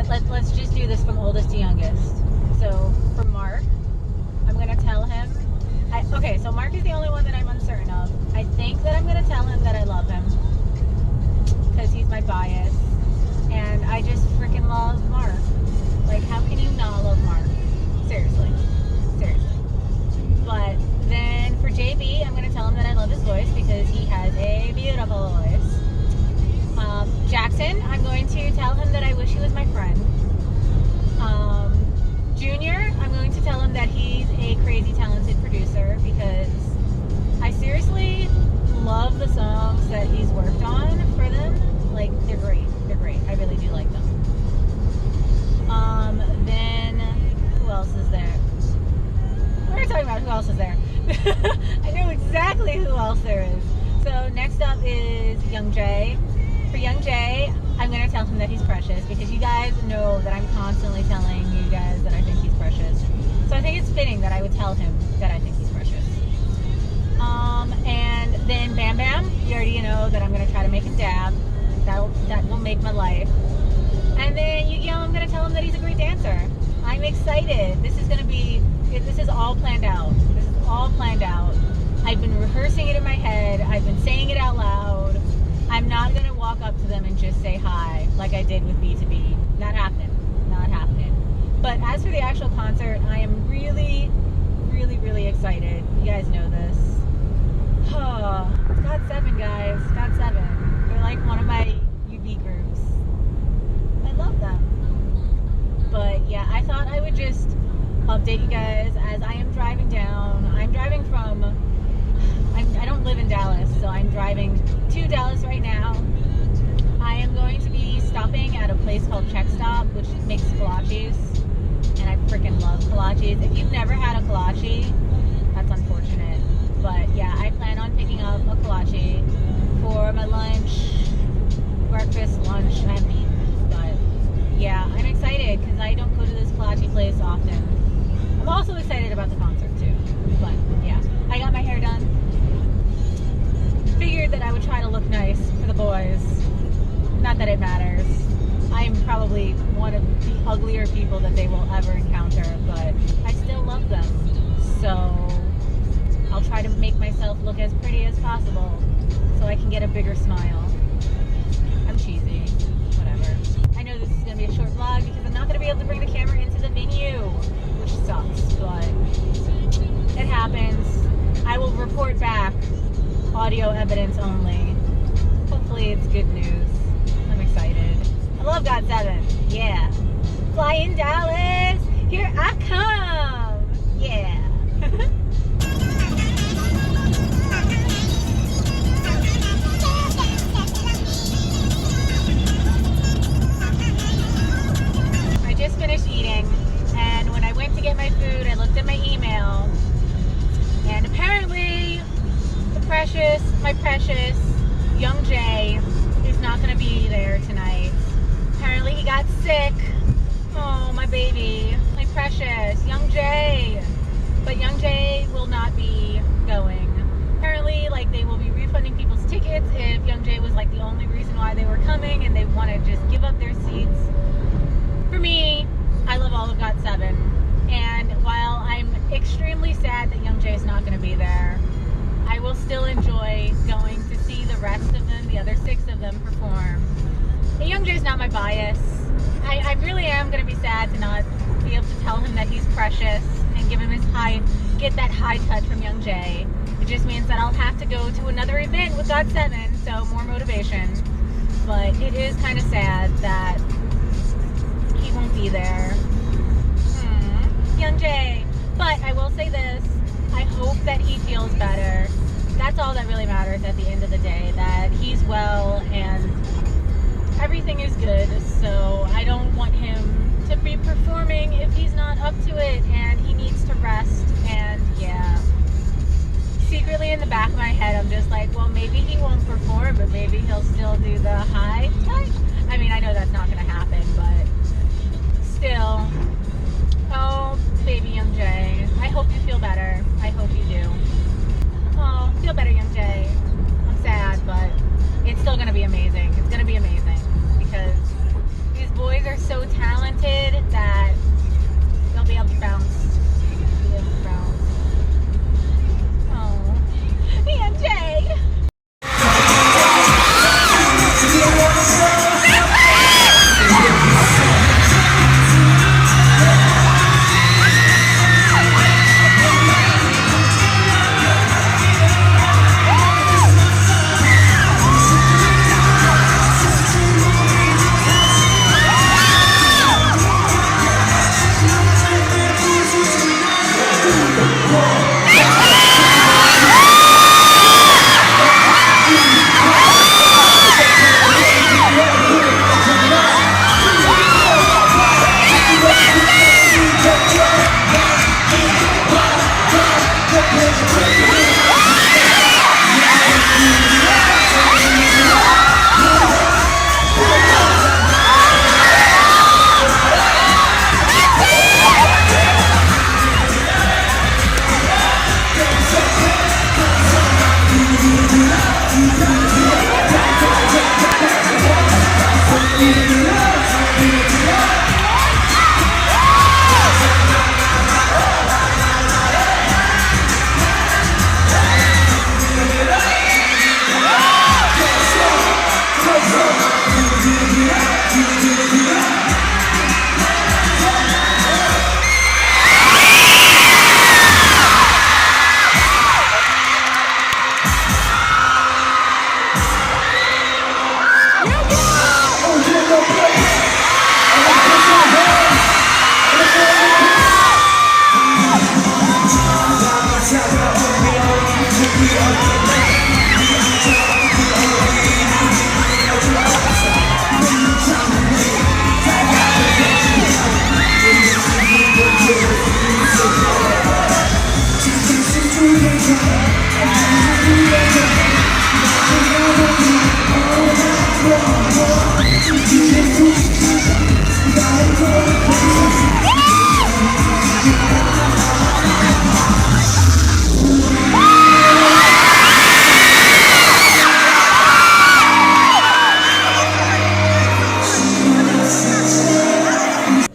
what? Let's just do this from oldest to youngest. So for Mark, I'm gonna tell him. Okay, so Mark is the only one that I'm uncertain of. I think that I'm gonna tell him that I love him because he's my bias, and I just freaking love Mark. Like, how can you not love Mark? Seriously. But then for JB, I'm gonna tell him that I love his voice because he has a beautiful voice. Jackson, I'm going to tell him that I wish he was my friend. Junior, I'm going to tell him that he's a crazy talented producer because I seriously love the songs that he's worked on for them. Like, they're great. I really do like them. Then who else is there? We're talking about who else is there. I know exactly who else there is. So next up is Youngjae. For Youngjae, I'm going to tell him that he's precious because you guys know that I'm constantly telling you guys that I think he's precious. So I think it's fitting that I would tell him that I think he's precious. And then Bam Bam, you already know that I'm going to try to make him dab. That will make my life. And then Youngjae, I'm going to tell him that he's a great dancer. I'm excited. This is all planned out. I've been rehearsing it in my head. I've been saying it out loud. I'm not going to walk up to them and just say hi like I did with B2B. Not happening. But as for the actual concert, I am really excited. You guys know this. Oh, GOT7, guys. GOT7. They're like one of my UB groups. I love them. But yeah, I thought I would just update you guys as I am driving down. I'm driving from... I don't live in Dallas, so I'm driving to Dallas right now. I am going to be stopping at a place called Check Stop, which makes kolaches, and I freaking love kolaches. If you've never had a kolache, that's unfortunate. But yeah, I plan on picking up a kolache for my lunch, breakfast, lunch, and meat. But yeah, I'm excited because I don't go to this kolache place often. I'm also excited about the concert too. But yeah, I got my hair done. Figured that I would try to look nice for the boys. Not that it matters. I'm probably one of the uglier people that they will ever encounter, but I still love them. So I'll try to make myself look as pretty as possible so I can get a bigger smile. I'm cheesy. Whatever. I know this is going to be a short vlog because I'm not going to be able to bring the camera into the venue, which sucks, but it happens. I will report back. Audio evidence only. Hopefully it's good news. I'm excited. I love GOT7. Yeah. FLYinDALLAS. Here I come. Yeah. I just finished eating, and when I went to get my food, I looked at my email, and apparently my precious Youngjae is not going to be there tonight. Apparently he got sick. Oh, my baby. My precious Youngjae. But Youngjae will not be going. Apparently, like, they will be refunding people's tickets if Youngjae was, like, the only reason why they were coming and they want to just give up their seats. For me, I love all of GOT7. And while I'm extremely sad that Youngjae is not going to be there, I will still enjoy going to see the rest of them, the other 6 of them, perform. And Youngjae's not my bias. I really am going to be sad to not be able to tell him that he's precious and give him get that high touch from Youngjae. It just means that I'll have to go to another event with GOT7, so more motivation. But it is kind of sad that he won't be there. Youngjae. But I will say this. I hope that he feels better. That's all that really matters at the end of the day, that he's well and everything is good. So I don't want him to be performing if he's not up to it, and he needs to rest. And yeah, secretly in the back of my head, I'm just like, well, maybe he won't perform, but maybe he'll still do the high touch. I mean, I know that's not going to happen, but still. Oh, baby Youngjae. I hope you feel better. I hope you do. Oh, feel better, Youngjae. I'm sad, but it's still going to be amazing. It's going to be amazing because these boys are so so talented that they'll be able to bounce. Oh, Youngjae.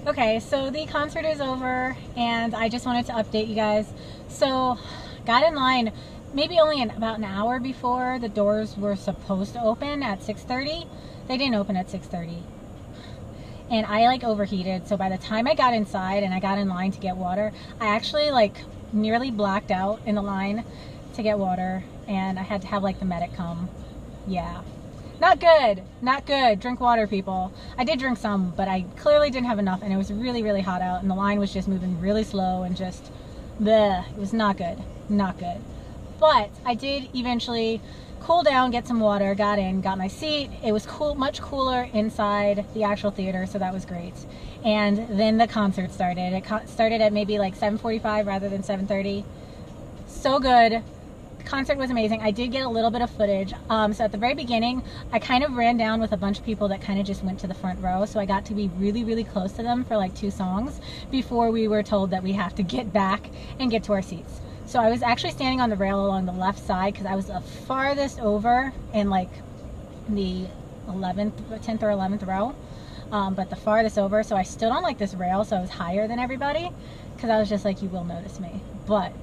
Okay, so the concert is over and I just wanted to update you guys. So got in line maybe only about an hour before the doors were supposed to open at 6:30. They didn't open at 6:30. And I like overheated, so by the time I got inside and I got in line to get water, I actually like nearly blacked out in the line to get water, and I had to have like the medic come. Yeah. Not good. Not good. Drink water, people. I did drink some, but I clearly didn't have enough, and it was really, really hot out, and the line was just moving really slow and just bleh. It was not good. Not good. But I did eventually cool down, get some water, got in, got my seat. It was cool, much cooler inside the actual theater, so that was great. And then the concert started. It started at maybe like 7:45 rather than 7:30. So good. Concert was amazing. I did get a little bit of footage. So at the very beginning, I kind of ran down with a bunch of people that kind of just went to the front row. So I got to be really, really close to them for like 2 songs before we were told that we have to get back and get to our seats. So I was actually standing on the rail along the left side because I was the farthest over in like the 10th or 11th row, but the farthest over. So I stood on like this rail, so I was higher than everybody because I was just like, you will notice me. But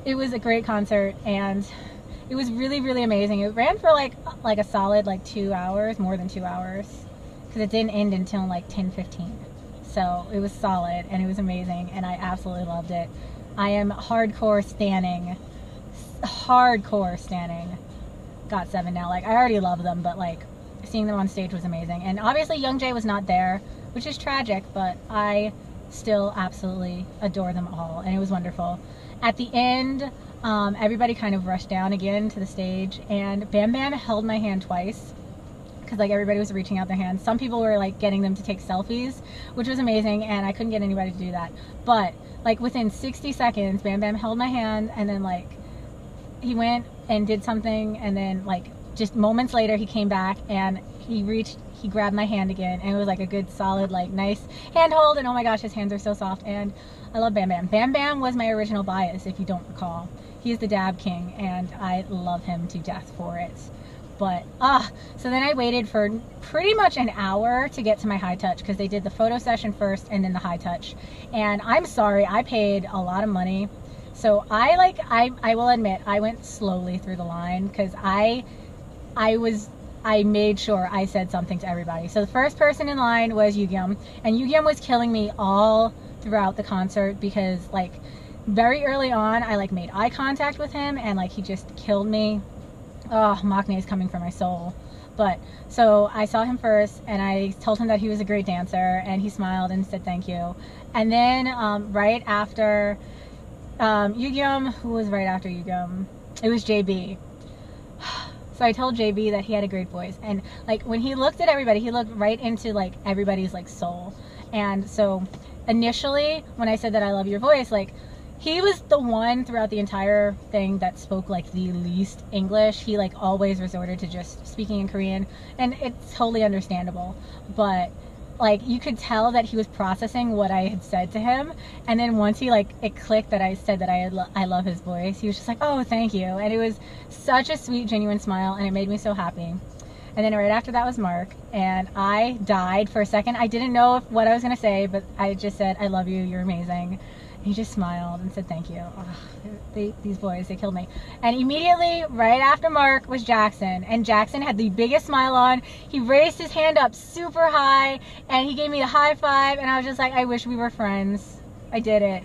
it was a great concert and it was really, really amazing. It ran for like a solid like 2 hours, more than 2 hours, because it didn't end until like 10:15. So it was solid and it was amazing and I absolutely loved it. I am hardcore standing GOT7 now. Like I already love them, but like seeing them on stage was amazing. And obviously Youngjae was not there, which is tragic, but I still absolutely adore them all and it was wonderful. At the end, everybody kind of rushed down again to the stage and Bam Bam held my hand twice because like everybody was reaching out their hands. Some people were like getting them to take selfies, which was amazing, and I couldn't get anybody to do that. But like within 60 seconds, Bam Bam held my hand and then like he went and did something, and then like just moments later he came back and he grabbed my hand again, and it was like a good solid like nice handhold, and oh my gosh, his hands are so soft, and I love Bam Bam. Bam Bam was my original bias, if you don't recall. He's the dab king and I love him to death for it. But so then I waited for pretty much an hour to get to my high touch, because they did the photo session first and then the high touch. And I'm sorry, I paid a lot of money, so I will admit I went slowly through the line, because I made sure I said something to everybody. So the first person in line was Youngjae, and Youngjae was killing me all throughout the concert, because like very early on I like made eye contact with him, and like he just killed me. Oh, Maknae is coming for my soul. But so I saw him first, and I told him that he was a great dancer, and he smiled and said thank you. And then right after Youngjae, who was right after Youngjae? It was JB. So I told JB that he had a great voice, and like when he looked at everybody, he looked right into like everybody's like soul. And so initially when I said that I love your voice, like he was the one throughout the entire thing that spoke like the least English. He like always resorted to just speaking in Korean, and it's totally understandable. But like you could tell that he was processing what I had said to him, and then once he like it clicked that I said that I love his voice, he was just like, oh, thank you. And it was such a sweet, genuine smile, and it made me so happy. And then right after that was Mark, and I died for a second. I didn't know what I was gonna say, but I just said, I love you, you're amazing. He just smiled and said thank you. These boys, they killed me. And immediately right after Mark was Jackson, and Jackson had the biggest smile on. He raised his hand up super high, and he gave me a high five, and I was just like, I wish we were friends. I did it.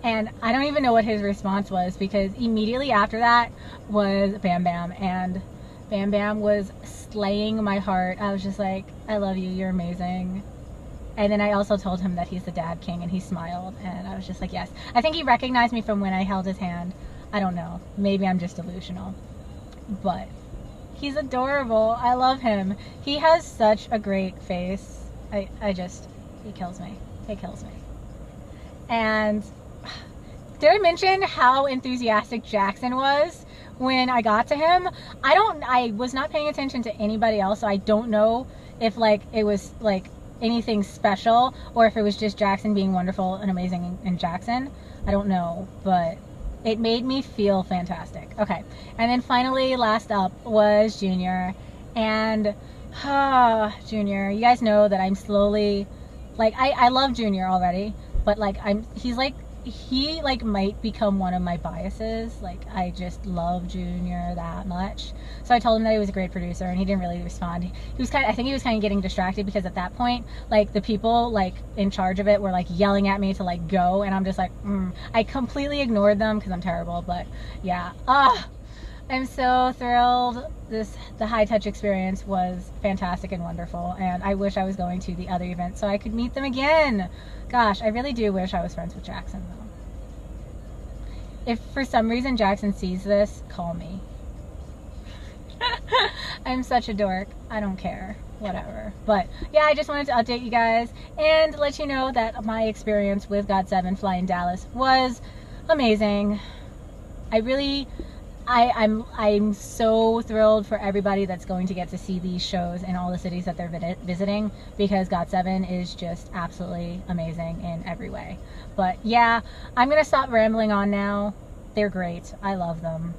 And I don't even know what his response was, because immediately after that was Bam Bam, and Bam Bam was slaying my heart. I was just like, I love you, you're amazing. And then I also told him that he's the dad king, and he smiled, and I was just like, yes. I think he recognized me from when I held his hand. I don't know. Maybe I'm just delusional. But he's adorable. I love him. He has such a great face. He kills me. He kills me. And did I mention how enthusiastic Jackson was when I got to him? I was not paying attention to anybody else, so I don't know if like it was like anything special, or if it was just Jackson being wonderful and amazing in Jackson. I don't know, but it made me feel fantastic. Okay, and then finally last up was Junior. And Junior, you guys know that I'm slowly like I love Junior already, but like he might become one of my biases. Like I just love Junior that much. So I told him that he was a great producer, and he didn't really respond. He was I think he was kind of getting distracted, because at that point like the people like in charge of it were like yelling at me to like go, and I'm just like I completely ignored them because I'm terrible. But yeah, I'm so thrilled. The high touch experience was fantastic and wonderful, and I wish I was going to the other event so I could meet them again. Gosh, I really do wish I was friends with Jackson though. If for some reason Jackson sees this, call me. I'm such a dork. I don't care. Whatever. But yeah, I just wanted to update you guys and let you know that my experience with GOT7 FLYinDALLAS was amazing. I'm so thrilled for everybody that's going to get to see these shows in all the cities that they're visiting, because GOT7 is just absolutely amazing in every way. But yeah, I'm gonna stop rambling on now. They're great. I love them.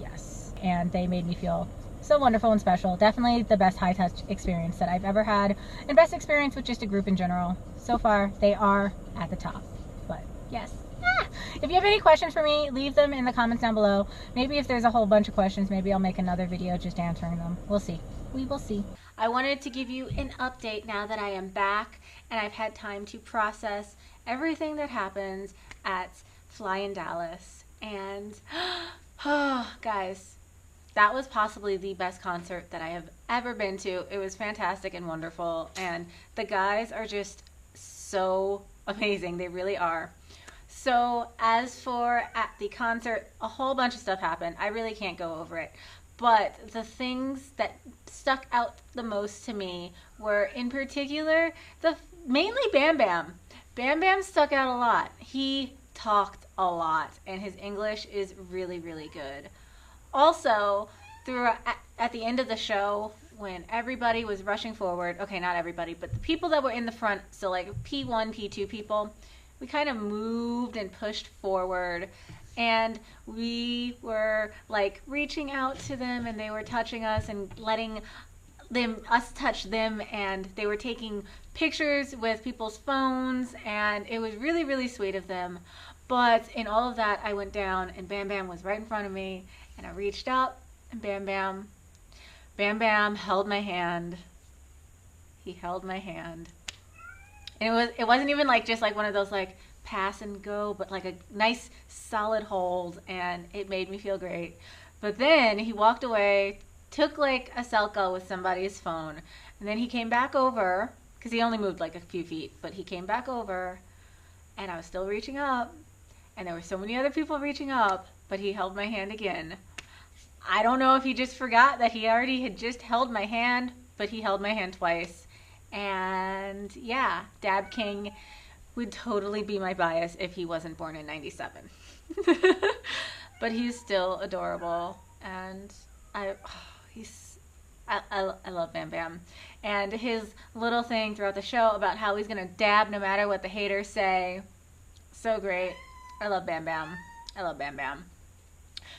Yes. And they made me feel so wonderful and special. Definitely the best high touch experience that I've ever had, and best experience with just a group in general. So far, they are at the top. But yes. If you have any questions for me, leave them in the comments down below. Maybe if there's a whole bunch of questions, maybe I'll make another video just answering them. We'll see. We will see. I wanted to give you an update now that I am back and I've had time to process everything that happens at FLYinDALLAS. And, oh, guys, that was possibly the best concert that I have ever been to. It was fantastic and wonderful, and the guys are just so amazing. They really are. So as for at the concert, a whole bunch of stuff happened. I really can't go over it. But the things that stuck out the most to me were, in particular, mainly Bam Bam. Bam Bam stuck out a lot. He talked a lot, and his English is really, really good. Also, at the end of the show, when everybody was rushing forward, okay, not everybody, but the people that were in the front, so like P1, P2 people, we kind of moved and pushed forward, and we were like reaching out to them, and they were touching us and letting us touch them, and they were taking pictures with people's phones, and it was really, really sweet of them. But in all of that, I went down, and Bam Bam was right in front of me, and I reached up, and Bam Bam held my hand. He held my hand. And it wasn't even like just like one of those like pass and go, but like a nice solid hold, and it made me feel great. But then he walked away, took like a selfie with somebody's phone, and then he came back over, because he only moved like a few feet, but he came back over, and I was still reaching up, and there were so many other people reaching up, but he held my hand again. I don't know if he just forgot that he already had just held my hand, but he held my hand twice. And yeah, Dab King would totally be my bias if he wasn't born in 97. But he's still adorable, and I love Bam Bam. And his little thing throughout the show about how he's gonna dab no matter what the haters say, so great. I love Bam Bam. I love Bam Bam.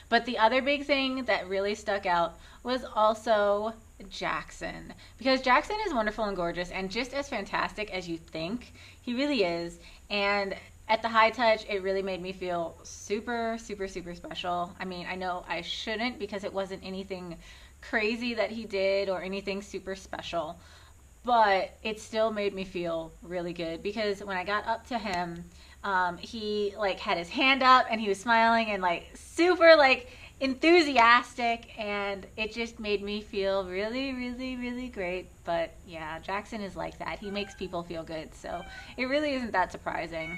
But the other big thing that really stuck out was also Jackson, because Jackson is wonderful and gorgeous and just as fantastic as you think. He really is. And at the high touch, it really made me feel super, super, super special. I mean, I know I shouldn't, because it wasn't anything crazy that he did or anything super special, but it still made me feel really good, because when I got up to him, he like had his hand up and he was smiling and like super like enthusiastic, and it just made me feel really, really, really great. But yeah, Jackson is like that. He makes people feel good, so it really isn't that surprising.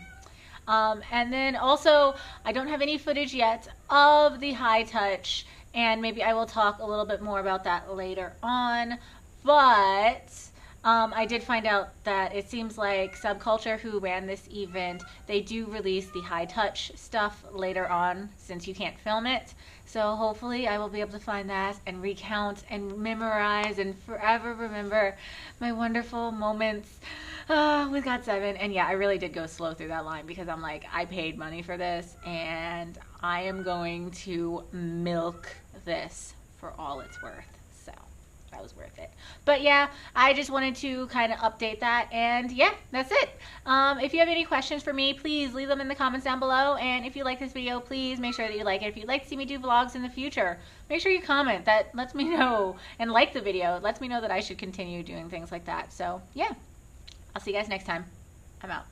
And then also, I don't have any footage yet of the high touch, and maybe I will talk a little bit more about that later on, but I did find out that it seems like Subculture, who ran this event, they do release the high touch stuff later on, since you can't film it. So hopefully I will be able to find that and recount and memorize and forever remember my wonderful moments with GOT7. And yeah, I really did go slow through that line, because I'm like, I paid money for this, and I am going to milk this for all it's worth. That was worth it. But yeah, I just wanted to kind of update that, and yeah, that's it. If you have any questions for me, please leave them in the comments down below, and if you like this video, please make sure that you like it. If you'd like to see me do vlogs in the future, make sure you comment. That lets me know, and like the video. It lets me know that I should continue doing things like that. So yeah, I'll see you guys next time. I'm out.